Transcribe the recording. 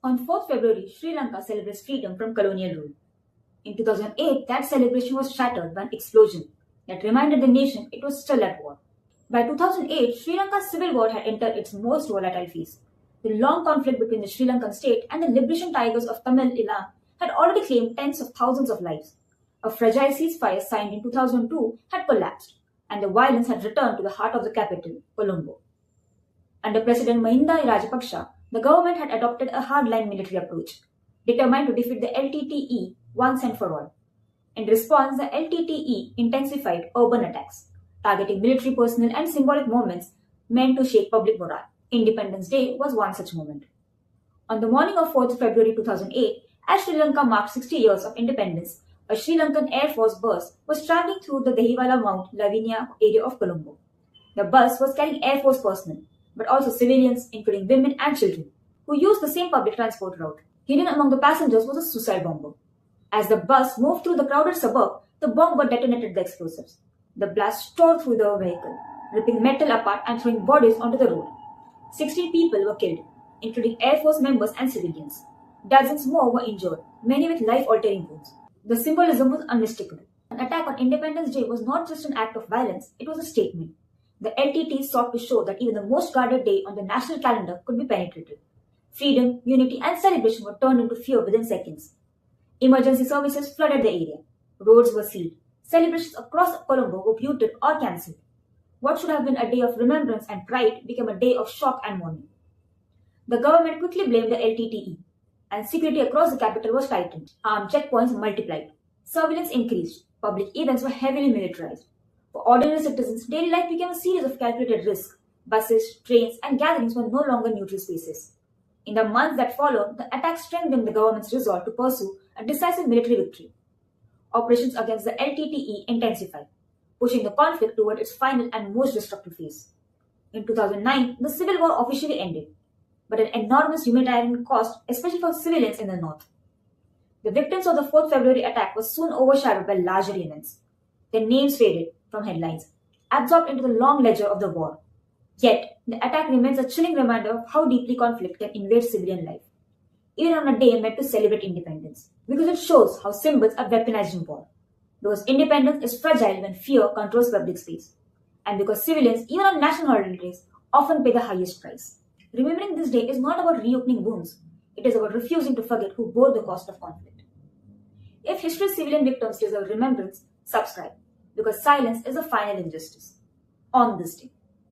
On 4th February, Sri Lanka celebrates freedom from colonial rule. In 2008, that celebration was shattered by an explosion that reminded the nation it was still at war. By 2008, Sri Lanka's civil war had entered its most volatile phase. The long conflict between the Sri Lankan state and the liberation tigers of Tamil Eelam had already claimed tens of thousands of lives. A fragile ceasefire signed in 2002 had collapsed, and the violence had returned to the heart of the capital, Colombo. Under President Mahinda Rajapaksa, the government had adopted a hardline military approach, determined to defeat the LTTE once and for all. In response, the LTTE intensified urban attacks, targeting military personnel and symbolic moments meant to shake public morale. Independence Day was one such moment. On the morning of 4th February 2008, as Sri Lanka marked 60 years of independence, a Sri Lankan Air Force bus was travelling through the Dehiwala Mount Lavinia area of Colombo. The bus was carrying Air Force personnel, but also civilians, including women and children, who used the same public transport route. Hidden among the passengers was a suicide bomber. As the bus moved through the crowded suburb, the bomber detonated the explosives. The blast tore through the vehicle, ripping metal apart and throwing bodies onto the road. 16 people were killed, including Air Force members and civilians. Dozens more were injured, many with life-altering wounds. The symbolism was unmistakable. An attack on Independence Day was not just an act of violence, it was a statement. The LTT sought to show that even the most guarded day on the national calendar could be penetrated. Freedom, unity, and celebration were turned into fear within seconds. Emergency services flooded the area. Roads were sealed. Celebrations across Colombo were muted or cancelled. What should have been a day of remembrance and pride became a day of shock and mourning. The government quickly blamed the LTTE, and security across the capital was tightened. Armed checkpoints multiplied. Surveillance increased. Public events were heavily militarized. For ordinary citizens, daily life became a series of calculated risks. Buses, trains, and gatherings were no longer neutral spaces. In the months that followed, the attack strengthened the government's resolve to pursue a decisive military victory. Operations against the LTTE intensified, pushing the conflict toward its final and most destructive phase. In 2009, the civil war officially ended, but an enormous humanitarian cost, especially for civilians in the north. The victims of the 4th February attack were soon overshadowed by larger events. Their names faded from headlines, absorbed into the long ledger of the war. Yet, the attack remains a chilling reminder of how deeply conflict can invade civilian life, even on a day meant to celebrate independence, because it shows how symbols are weaponized in war. Because independence is fragile when fear controls public space, and because civilians, even on national holidays, often pay the highest price. Remembering this day is not about reopening wounds, it is about refusing to forget who bore the cost of conflict. If history's civilian victims deserve remembrance, subscribe, because silence is the final injustice. On this day.